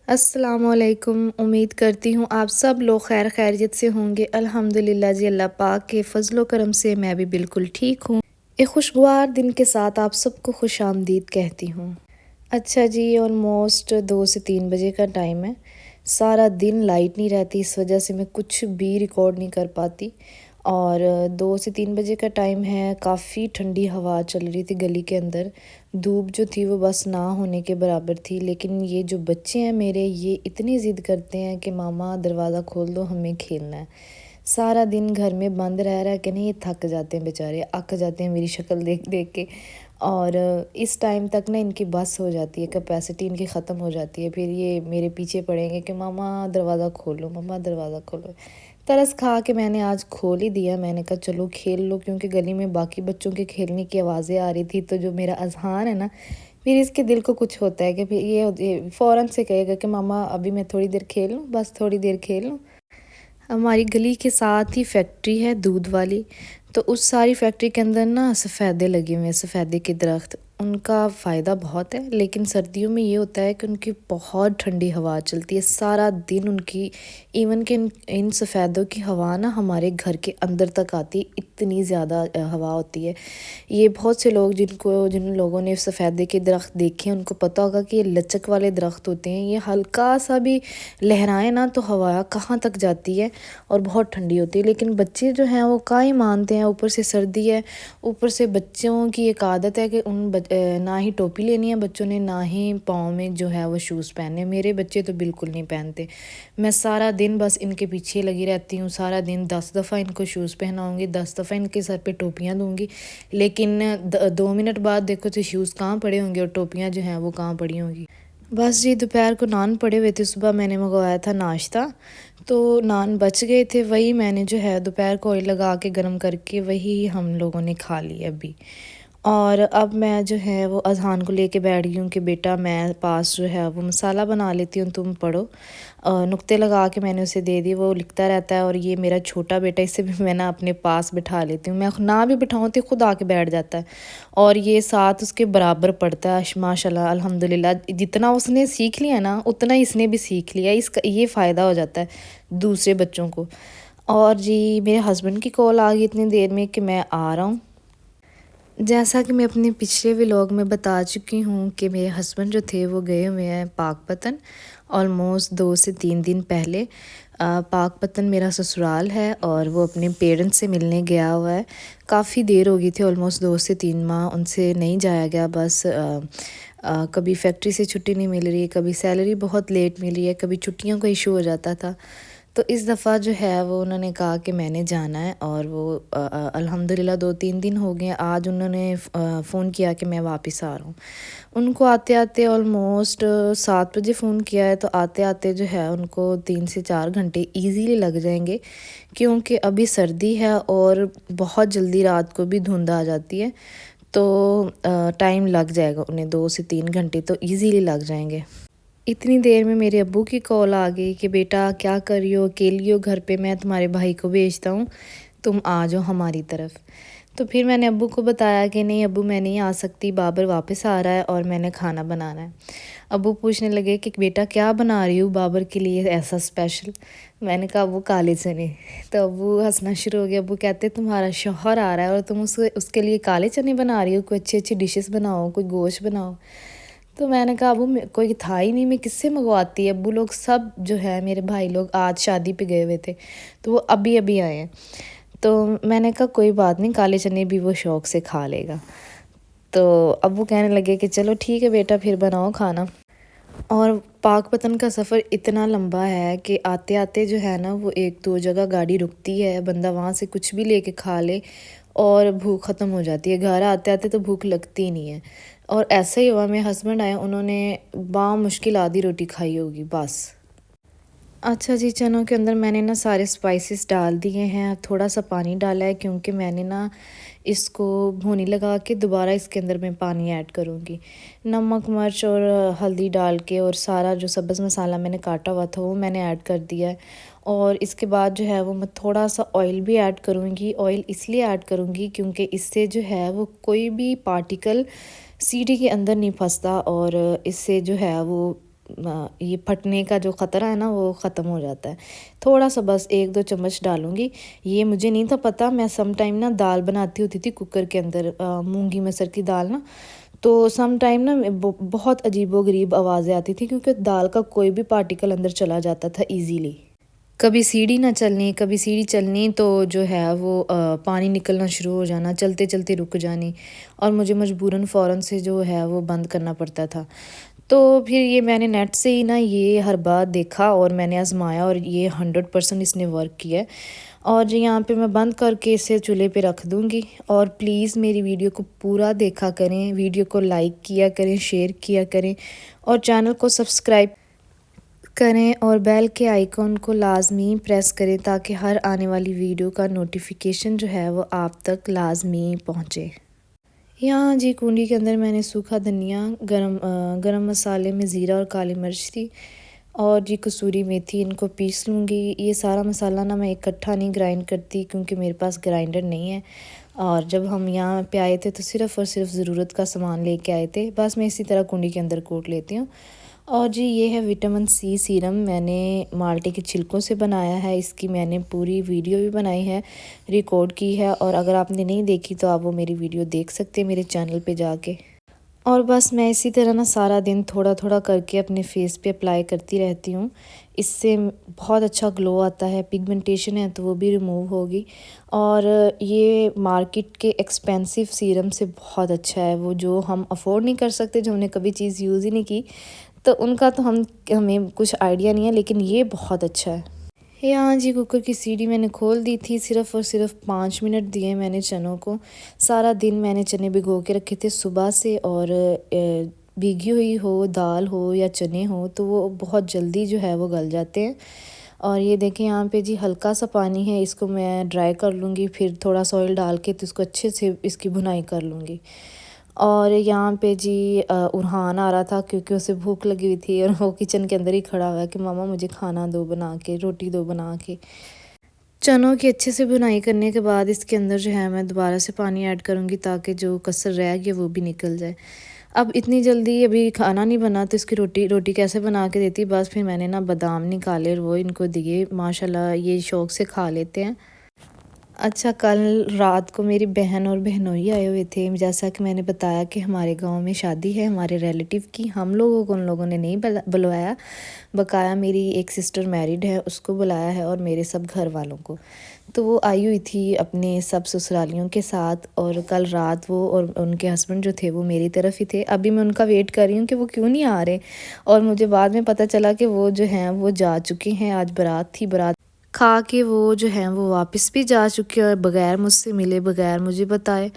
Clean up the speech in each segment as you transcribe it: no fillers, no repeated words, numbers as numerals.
अस्सलामुअलैकुम। उम्मीद करती हूँ आप सब लोग खैर खैरियत से होंगे। अल्हम्दुलिल्लाह जी, अल्लाह पाक के फ़ज़ल व करम से मैं भी बिल्कुल ठीक हूँ। एक खुशगवार दिन के साथ आप सबको खुश आमदीद कहती हूँ। अच्छा जी, ऑलमोस्ट 2 से 3 बजे का टाइम है। सारा दिन लाइट नहीं रहती, इस वजह से मैं कुछ भी रिकॉर्ड नहीं कर पाती। और 2 से 3 बजे का टाइम है, काफ़ी ठंडी हवा चल रही थी गली के अंदर। धूप जो थी वो बस ना होने के बराबर थी, लेकिन ये जो बच्चे हैं मेरे, ये इतनी ज़िद करते हैं कि मामा दरवाज़ा खोल दो, हमें खेलना है। सारा दिन घर में बंद रह रह के नहीं, ये थक जाते हैं बेचारे, अक जाते हैं मेरी शक्ल देख देख के। और इस टाइम तक ना इनकी बस हो जाती है, कैपेसिटी इनकी ख़त्म हो जाती है। फिर ये मेरे पीछे पड़ेंगे कि मामा दरवाज़ा खोलो, मामा दरवाज़ा खोलो। तरस खा के मैंने आज खोल ही दिया। मैंने कहा चलो खेल लो, क्योंकि गली में बाकी बच्चों के खेलने की आवाज़ें आ रही थी। तो जो मेरा अज़हान है ना, फिर इसके दिल को कुछ होता है कि फिर ये फ़ौरन से कहेगा कि मामा अभी मैं थोड़ी देर खेल लूँ, बस थोड़ी देर खेल लूँ। हमारी गली के साथ ही फैक्ट्री है दूध वाली। तो उस सारी फैक्ट्री के अंदर ना सफ़ेदे लगे हुए हैं, सफ़ेदे के दरख्त। उनका फ़ायदा बहुत है, लेकिन सर्दियों में ये होता है कि उनकी बहुत ठंडी हवा चलती है सारा दिन उनकी। इवन कि इन सफ़ेदों की हवा ना हमारे घर के अंदर तक आती, इतनी ज़्यादा हवा होती है। ये बहुत से लोग जिन लोगों ने सफ़ेदे के दरख्त देखे हैं, उनको पता होगा कि ये लचक वाले दरख्त होते हैं। ये हल्का सा भी लहराए ना तो हवा कहाँ तक जाती है और बहुत ठंडी होती है। लेकिन बच्चे जो हैं वो काहे मानते हैं, ऊपर से सर्दी है, ऊपर से बच्चों की एक आदत है कि ना ही टोपी लेनी है बच्चों ने, ना ही पाँव में जो है वो शूज़ पहनने। मेरे बच्चे तो बिल्कुल नहीं पहनते। मैं सारा दिन बस इनके पीछे लगी रहती हूँ। सारा दिन 10 दफ़ा इनको शूज़ पहनाऊँगी, 10 दफ़ा इनके सर पे टोपियाँ दूँगी, लेकिन 2 मिनट बाद देखो तो शूज़ कहाँ पड़े होंगे और टोपियाँ जो हैं वो कहाँ पड़ी होंगी। बस जी, दोपहर को नान पड़े हुए थे, सुबह मैंने मंगवाया था नाश्ता, तो नान बच गए थे। वही मैंने जो है दोपहर को ऑयल लगा के गर्म करके वही हम लोगों ने खा लिया अभी। और अब मैं जो है वो अज़हान को लेके बैठ गई हूँ कि बेटा मैं पास जो है वो मसाला बना लेती हूँ, तुम पढ़ो। नुक्ते लगा के मैंने उसे दे दी, वो लिखता रहता है। और ये मेरा छोटा बेटा, इसे भी मैं ना अपने पास बिठा लेती हूँ। मैं ना भी बिठाऊँ तो खुद आके बैठ जाता है, और ये साथ उसके बराबर पढ़ता है। माशाल्लाह अल्हम्दुलिल्लाह, जितना उसने सीख लिया ना उतना ही इसने भी सीख लिया। इसका ये फ़ायदा हो जाता है दूसरे बच्चों को। और जी, मेरे हस्बैंड की कॉल आ गई इतनी देर में कि मैं आ रहा हूँ। जैसा कि मैं अपने पिछले व्लॉग में बता चुकी हूँ कि मेरे हस्बैंड जो थे वो गए हुए हैं पाकपतन, ऑलमोस्ट 2 से 3 दिन पहले। पाकपतन मेरा ससुराल है और वो अपने पेरेंट्स से मिलने गया हुआ है। काफ़ी देर हो गई थी, ऑलमोस्ट 2 से 3 माह उनसे नहीं जाया गया। बस कभी फैक्ट्री से छुट्टी नहीं मिल रही, कभी सैलरी बहुत लेट मिली है, कभी छुट्टियों का इशू हो जाता था। तो इस दफ़ा जो है वो उन्होंने कहा कि मैंने जाना है, और वो अल्हम्दुलिल्लाह 2-3 दिन हो गए। आज उन्होंने फ़ोन किया कि मैं वापस आ रहा हूँ। उनको आते-आते ऑलमोस्ट 7 बजे फ़ोन किया है, तो आते-आते जो है उनको 3 से 4 घंटे ईज़िली लग जाएंगे, क्योंकि अभी सर्दी है और बहुत जल्दी रात को भी धुंध आ जाती है। तो टाइम लग जाएगा उन्हें, 2 से 3 घंटे तो ईज़िली लग जाएंगे। इतनी देर में मेरे अब्बू की कॉल आ गई कि बेटा क्या कर रही हो, अकेली हो घर पे, मैं तुम्हारे भाई को भेजता हूँ, तुम आ जाओ हमारी तरफ। तो फिर मैंने अब्बू को बताया कि नहीं अब्बू, मैं नहीं आ सकती, बाबर वापस आ रहा है और मैंने खाना बनाना है। अब्बू पूछने लगे कि बेटा क्या बना रही हूँ बाबर के लिए ऐसा स्पेशल। मैंने कहा अब्बू काले चने। तो अब्बू हंसना शुरू हो गया। अब्बू कहते तुम्हारा शौहर आ रहा है और तुम उसके लिए काले चने बना रही हो, कोई अच्छी अच्छी डिशेस बनाओ, कोई गोश्त बनाओ। तो मैंने कहा अबू कोई था ही नहीं, मैं किससे मंगवाती। अब्बू लोग सब जो है मेरे भाई लोग आज शादी पे गए हुए थे, तो वो अभी अभी आए हैं। तो मैंने कहा कोई बात नहीं, काले चने भी वो शौक़ से खा लेगा। तो अब्बू कहने लगे कि चलो ठीक है बेटा, फिर बनाओ खाना। और पाकपतन का सफ़र इतना लंबा है कि आते आते जो है ना वो 1-2 जगह गाड़ी रुकती है, बंदा वहाँ से कुछ भी लेके खा ले और भूख ख़त्म हो जाती है। घर आते आते तो भूख लगती ही नहीं है। और ऐसा ही हुआ, मेरे हस्बैंड आए, उन्होंने बामुश्किल आधी रोटी खाई होगी बस। अच्छा जी, चनों के अंदर मैंने ना सारे स्पाइसेस डाल दिए हैं, थोड़ा सा पानी डाला है क्योंकि मैंने ना इसको भूनी लगा के दोबारा इसके अंदर मैं पानी ऐड करूँगी। नमक, मिर्च और हल्दी डाल के और सारा जो सब्ज़ मसाला मैंने काटा हुआ था वो मैंने ऐड कर दिया है। और इसके बाद जो है वो मैं थोड़ा सा ऑयल भी ऐड करूँगी। ऑयल इसलिए ऐड करूँगी क्योंकि इससे जो है वो कोई भी पार्टिकल सीढ़ी के अंदर नहीं फंसता, और इससे जो है वो ये फटने का जो ख़तरा है ना वो ख़त्म हो जाता है। थोड़ा सा बस 1-2 चम्मच डालूँगी। ये मुझे नहीं था पता, मैं सम टाइम ना दाल बनाती होती थी कुकर के अंदर, मूंगी मसर की दाल ना, तो सम टाइम ना बहुत अजीबो-गरीब आवाज़ें आती थी क्योंकि दाल का कोई भी पार्टिकल अंदर चला जाता था ईज़िली। कभी सीढ़ी ना चलनी, कभी सीढ़ी चलनी तो जो है वो पानी निकलना शुरू हो जाना, चलते-चलते रुक जानी और मुझे मजबूरन फ़ौरन से जो है वो बंद करना पड़ता था। तो फिर ये मैंने नेट से ही ना ये हर बार देखा और मैंने आज़माया और ये 100% इसने वर्क किया है। और जी यहाँ पे मैं बंद करके इसे चूल्हे पे रख दूँगी और प्लीज़ मेरी वीडियो को पूरा देखा करें, वीडियो को लाइक किया करें, शेयर किया करें और चैनल को सब्सक्राइब करें और बेल के आइकॉन को लाज़मी प्रेस करें ताकि हर आने वाली वीडियो का नोटिफिकेशन जो है वो आप तक लाज़मी पहुँचे। यहाँ जी कुंडी के अंदर मैंने सूखा धनिया, गरम मसाले में ज़ीरा और काली मिर्च थी और जी कसूरी मेथी, इनको पीस लूँगी। ये सारा मसाला ना मैं इकट्ठा नहीं ग्राइंड करती क्योंकि मेरे पास ग्राइंडर नहीं है और जब हम यहाँ पे आए थे तो सिर्फ़ और सिर्फ ज़रूरत का सामान लेके आए थे। बस मैं इसी तरह कुंडी के अंदर कूट लेती हूँ। और जी ये है विटामिन सी सीरम, मैंने माल्टे के छिलकों से बनाया है। इसकी मैंने पूरी वीडियो भी बनाई है, रिकॉर्ड की है और अगर आपने नहीं देखी तो आप वो मेरी वीडियो देख सकते हैं मेरे चैनल पे जाके। और बस मैं इसी तरह ना सारा दिन थोड़ा थोड़ा करके अपने फेस पे अप्लाई करती रहती हूँ। इससे बहुत अच्छा ग्लो आता है, पिगमेंटेशन है तो वो भी रिमूव होगी। और ये मार्केट के एक्सपेंसिव सीरम से बहुत अच्छा है, वो जो हम अफोर्ड नहीं कर सकते, जो हमने कभी चीज़ यूज़ ही नहीं की, तो उनका तो हमें कुछ आइडिया नहीं है, लेकिन ये बहुत अच्छा है। यहाँ जी कुकर की सीढ़ी मैंने खोल दी थी, सिर्फ़ और सिर्फ 5 मिनट दिए मैंने चनों को। सारा दिन मैंने चने भिगो के रखे थे सुबह से और भीगी हुई हो दाल हो या चने हो तो वो बहुत जल्दी जो है वो गल जाते हैं। और ये देखें यहाँ पे जी हल्का सा पानी है, इसको मैं ड्राई कर लूँगी, फिर थोड़ा सा ऑयल डाल के तो इसको अच्छे से इसकी भुनाई कर लूँगी। और यहाँ पे जी उरहान आ रहा था क्योंकि उसे भूख लगी हुई थी और वो किचन के अंदर ही खड़ा हुआ है कि मामा मुझे खाना दो बना के, रोटी दो बना के। चनों की अच्छे से भुनाई करने के बाद इसके अंदर जो है मैं दोबारा से पानी ऐड करूँगी ताकि जो कसर रह गया वो भी निकल जाए। अब इतनी जल्दी अभी खाना नहीं बना तो इसकी रोटी कैसे बना के देती, बस फिर मैंने ना बादाम निकाले और वो इनको दिए, माशाल्लाह ये शौक़ से खा लेते हैं। अच्छा, कल रात को मेरी बहन और बहनोई आए हुए थे। जैसा कि मैंने बताया कि हमारे गांव में शादी है हमारे रिलेटिव की, हम लोगों को उन लोगों ने नहीं बुलवाया, बकाया मेरी एक सिस्टर मैरिड है उसको बुलाया है और मेरे सब घर वालों को। तो वो आई हुई थी अपने सब ससुरालियों के साथ और कल रात वो और उनके हस्बैंड जो थे वो मेरी तरफ ही थे। अभी मैं उनका वेट कर रही हूँ कि वो क्यों नहीं आ रहे और मुझे बाद में पता चला कि वो जो हैं वो जा चुके हैं। आज बारात थी, बारात खा के वो जो हैं वो वापस भी जा चुके हैं और बग़ैर मुझसे मिले, बग़ैर मुझे बताए।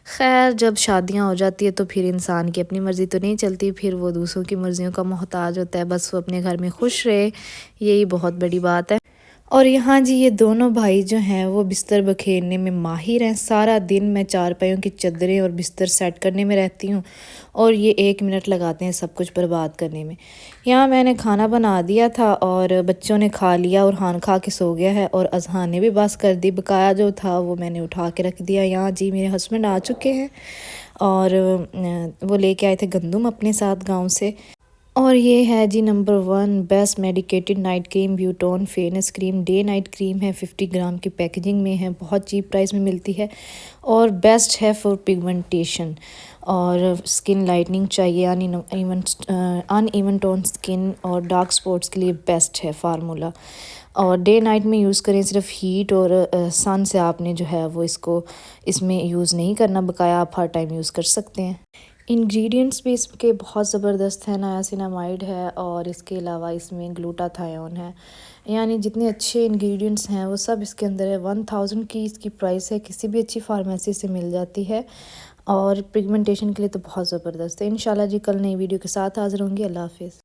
ख़ैर जब शादियां हो जाती है तो फिर इंसान की अपनी मर्ज़ी तो नहीं चलती, फिर वो दूसरों की मर्ज़ियों का मोहताज होता है। बस वो अपने घर में खुश रहे, यही बहुत बड़ी बात है। और यहाँ जी ये दोनों भाई जो हैं वो बिस्तर बखेरने में माहिर हैं। सारा दिन मैं चारपाइयों की चादरें और बिस्तर सेट करने में रहती हूँ और ये 1 मिनट लगाते हैं सब कुछ बर्बाद करने में। यहाँ मैंने खाना बना दिया था और बच्चों ने खा लिया और हान खा के सो गया है और अजहान ने भी बस कर दी, बकाया जो था वो मैंने उठा के रख दिया। यहाँ जी मेरे हस्बैंड आ चुके हैं और वो लेके आए थे गंदम अपने साथ गाँव से। और ये है जी number 1 best medicated night cream, Beautone fairness cream, day night cream है। 50 ग्राम की पैकेजिंग में है, बहुत चीप प्राइस में मिलती है और बेस्ट है फॉर पिगमेंटेशन और स्किन लाइटनिंग चाहिए, अनइवन टोन स्किन और डार्क स्पॉट्स के लिए बेस्ट है फार्मूला। और डे नाइट में यूज़ करें, सिर्फ हीट और सन से आपने जो है वो इसमें यूज़ नहीं करना, बकाया आप हर टाइम यूज़ कर सकते हैं। इंग्रेडिएंट्स भी इसके बहुत ज़बरदस्त है, नायासिनामाइड है और इसके अलावा इसमें ग्लूटाथायोन है। यानी जितने अच्छे इंग्रेडिएंट्स हैं वो सब इसके अंदर है। 1000 की इसकी प्राइस है, किसी भी अच्छी फार्मेसी से मिल जाती है और पिगमेंटेशन के लिए तो बहुत ज़बरदस्त है। इंशाल्लाह जी कल नई वीडियो के साथ हाज़िर होंगी। अल्लाह हाफ़िज़।